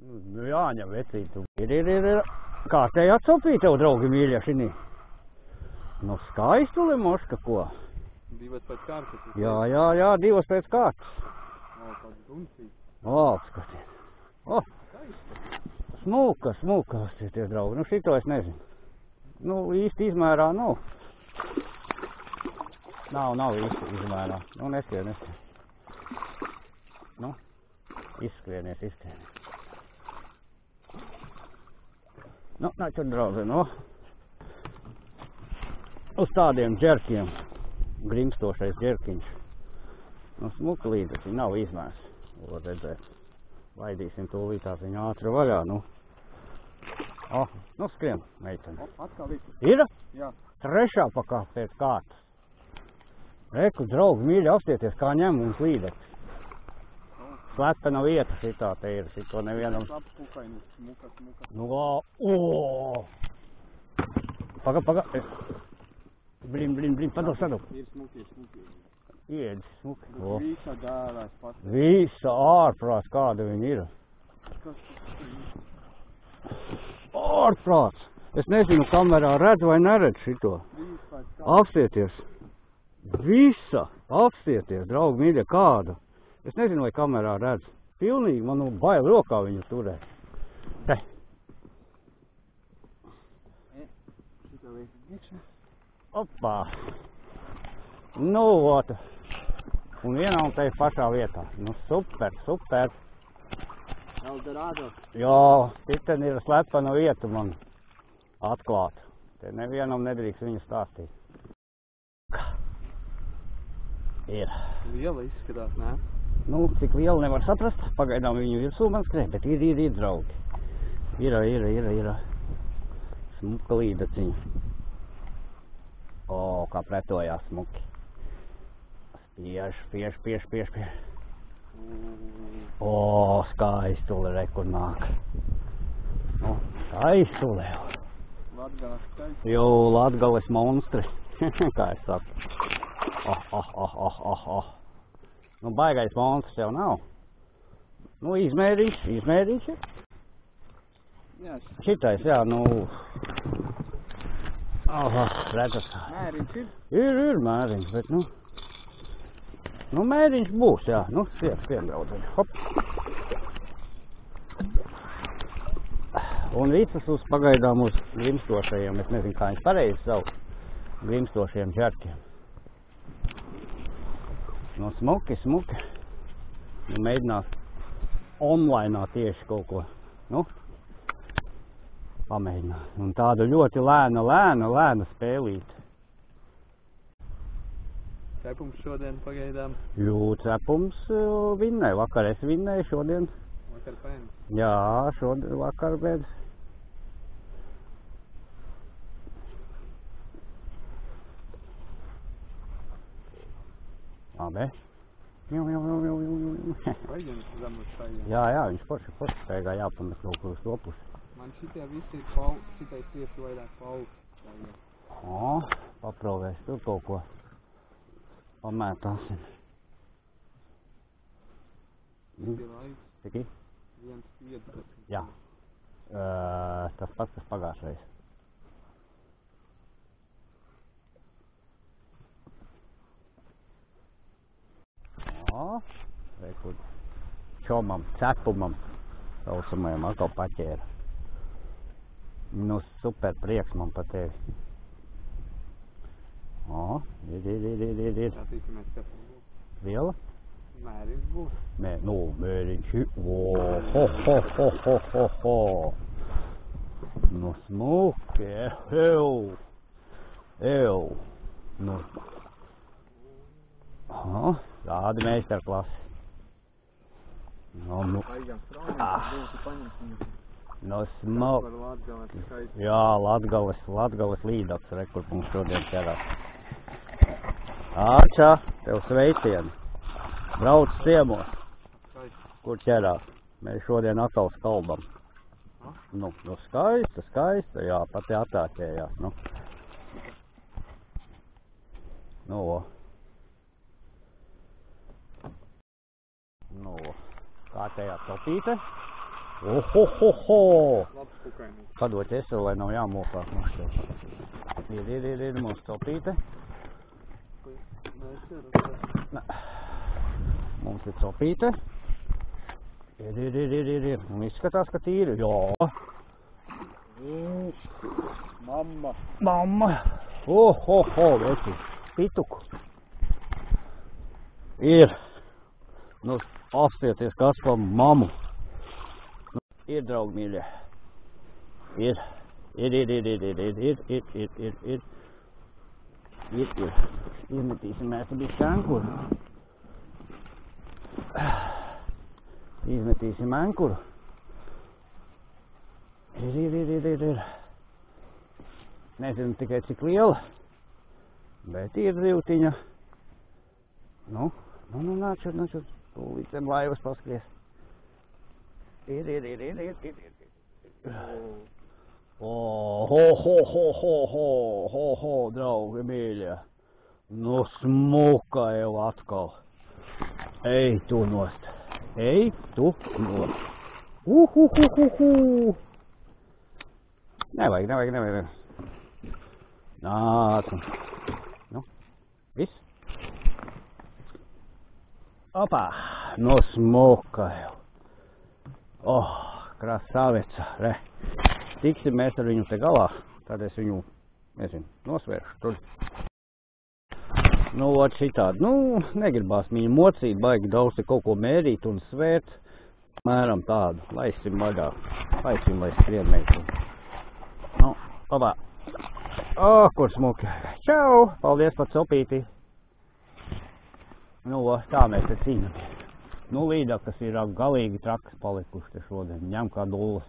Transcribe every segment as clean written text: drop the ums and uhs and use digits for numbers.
Nu jāņem vecītu. Ir. Kārtēji atsopīja tev, draugi mīļa, šinī. Nu skaistuli, moška, ko? Divas pēc kārtas. Jā, divas pēc kārtas. Kāds duncīgs. Skaties. Smuka, tie draugi. Nu šito es nezinu. Nu īsti izmērā nav. Nav īsti izmērā. Nu neskrien. Nu, izskrienies. Nu, načur draugi, uz tādiem džerkiem, grimstošais džerkiņš. Nu, smuka līdzekļi, nav izmērs, var redzēt. Laidīsim tūlītās viņu ātri vaļā, nu. Nu skrien, meitene. Atkal visu. Ir? Jā. Trešā pakāp pēc kārtas. Reku, draugi, mīļi, apstieties, kā ņem mums līdzekļi. Slepena vieta šitā te ir, šito nevienam. Smuka. Nu, Paga. Blin, padod sadok. Ir smuki. Iedzi, smuki. Visa dēvēs pats. Visa ārprāts, kāda viņa ir. Ārprāts. Es nezinu, kamerā redz vai neredz šito. Apstieties. Visa. Apstieties, draugi mīļa, kāda. Es nezinu, vai kamerā redz. Pilnīgi, man bail rokā viņu turēt. Te. Opā. Nu, ota. Un vienā un te pašā vietā. Nu, super. Eldorado. Jā, titen ir slepena vieta man atklāta. Te nevienam nedrīkst viņu stāstīt. Ir. Liela izskatās, ne? Nu, cik liela nevar saprast, pagaidām viņu virsū man skrēja, bet ir, draugi. Ir. Smuka līdaciņa. Kā pretojās smuki. Spiež. Skaistuli, rekur nāk. Skaistuli. Latgales skaistuli. Jo, Latgales monstri, kā es saku. Nu, baigais monstrs jau nav. Nu, izmērīši. Jā. Šitais, jā, nu. Redzat. Mēriņš ir? Ir mēriņš, bet, nu. Nu, mēriņš būs, jā. Nu, skrien, draudziņ. Hop. Un visas uz pagaidām uz grimstošajiem, es nezinu, kā viņš pareizi sauc, grimstošajiem džerkiem. Nu, smuki. Nu, mēģinās onlainā tieši kaut ko, nu, pamēģināt. Un tādu ļoti lēna spēlīt. Cepums šodien pagaidām? Jū, cepums vinnēja. Vakar es vinnēju, šodien. Vakar pēdējais? Jā, šodien vakar pēdējais. Labi. Vajadzien zemes staigā? Jā, viņš forši staigā jāpamet kaut kur uz to pusi. Man šitie visi ir šitais tieši vairāk paaugstas. Paprovēs tur kaut ko. Pamētāsim. Cik ir laiks? Ciki? 1:15. Jā. Tas pats, kas pagājušais. Rekur čomam, cepumam, saucamajam atkal paķēra. Nu, super prieks man pa tevi. Ir. Tātīsimies cepum būs. Liela? Mēriņš būs. Mēriņš ir. Nu, smuki, Nu. Tādi meistarklasi. Nu. No smuki. Jā, Latgales līdaks, kur mums šodien ķerās. Āčā, tev sveicieni. Brauc ciemos, kur ķerās. Mēs šodien atkal skalbam. Nu, skaista, jā, pati attāķējās, nu. Nu, kārtējā topīte. Ohohoho! Labs kukainīgs. Padot ķeseli, lai nav jāmokās mums te. Ir mums copīte. Mums ir copīte. Ir. Un izskatās, ka tīri. Jā. Mamma. Ohoho, veci. Pituku. Ir. Nu, apstieties, kas pa mamu. Ir, draugi mīļie. Ir. Izmetīsim mēs te bišķi ankuru. Izmetīsim ankuru. Ir. Nezinu tikai cik liela, bet ir zivtiņa. Nu, nāc, tūlīt zem laivas paskries. Ir. Ho, draugi mīļie. Nu, smuka jau atkal. Ej tu nost. Nevajag. Nāc. Nu, viss. Opā, nu, smuka jau. Krasavica, re. Tiksim mēs ar viņu te galā, tad es viņu, nosvēršu tur. Nu, ot šitādi, negribās viņu mocīt, baigi daudz te kaut ko mērīt un svērt. Mēram tādu, laisim vaļā, lai skrien meitini. Nu, opā. Kur smuki. Čau, paldies par copīti. Nu, tā mēs te cīnamies. Nu, līdakas ir galīgi trakas palikuši te šodien. Ņem kā dullas.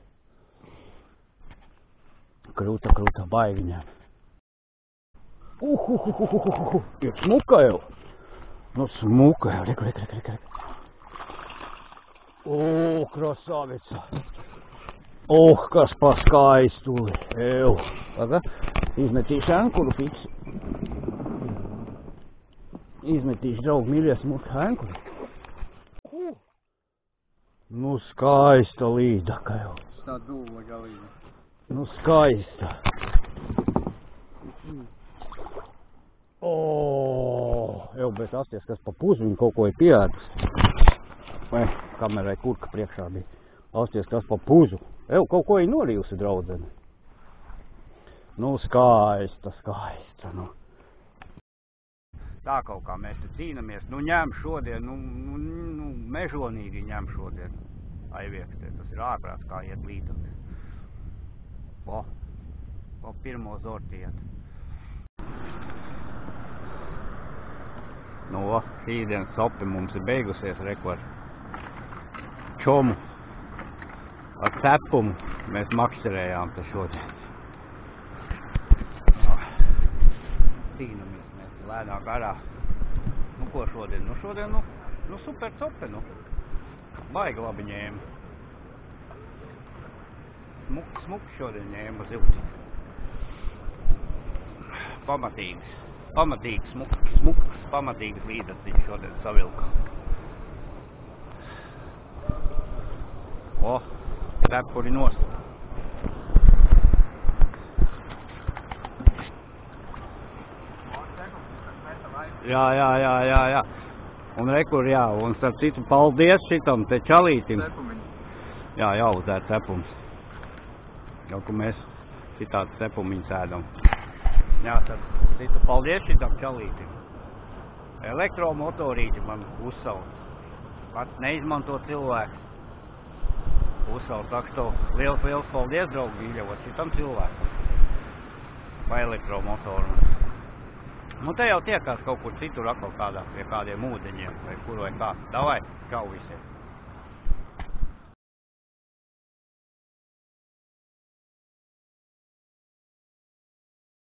Kruta, baigi ņem. Ir smuka jau. Nu, smuka jau. Rek. Krasavica. Kas pa skaistuli. Paga, izmetīšu ankuru fiksi. Izmetīšu, draugi, mīļie, smuka ankuru. Nu, skaista līdaka jau. Tā dūla galīgi. Nu, skaista. Jau, bet asties, kas pa puzu viņu kaut ko ir pieēdus. Vai, kamerai kurka priekšā bija. Asties, kas pa puzu. Jau, kaut ko ir norījusi, draudzene. Nu, skaista, nu. Tā kaut kā mēs te cīnamies. Nu, ņem šodien, mežonīgi ņem šodien. Aiviekstē, tas ir ārprāts, kā iet līdzi. Po pirmo zorti iet. Nu, šī dienas sopi mums ir beigusies, reku ar čomu. Ar cepumu mēs makšķerējām te šodien. Cīnamies mēs lēnā garā. Nu, ko šodien? Nu, super cope, Baigi labi ņēma. Smuki šodien ņēma zivti. Pamatīgs, smuks, pamatīgs līdatiņš šodien savilka. Cepuri nost. Jā. Un rekur, un starp citu, paldies šitam te čalītim. Jā, jāuzēr cepums. Jau, ka mēs šitādu cepumiņu sēdam. Jā, starp citu, paldies šitam čalītim. Elektromotorīti man uzsauc. Pats neizmanto cilvēks. Uzsauc, tak što liels paldies, draugi, mīļavot šitam cilvēkam. Vai elektromotoru. Nu, te jau tiekās kaut kur citur atkal kādā pie kādiem ūdeņiem vai kur vai kā. Davai, čau visiem!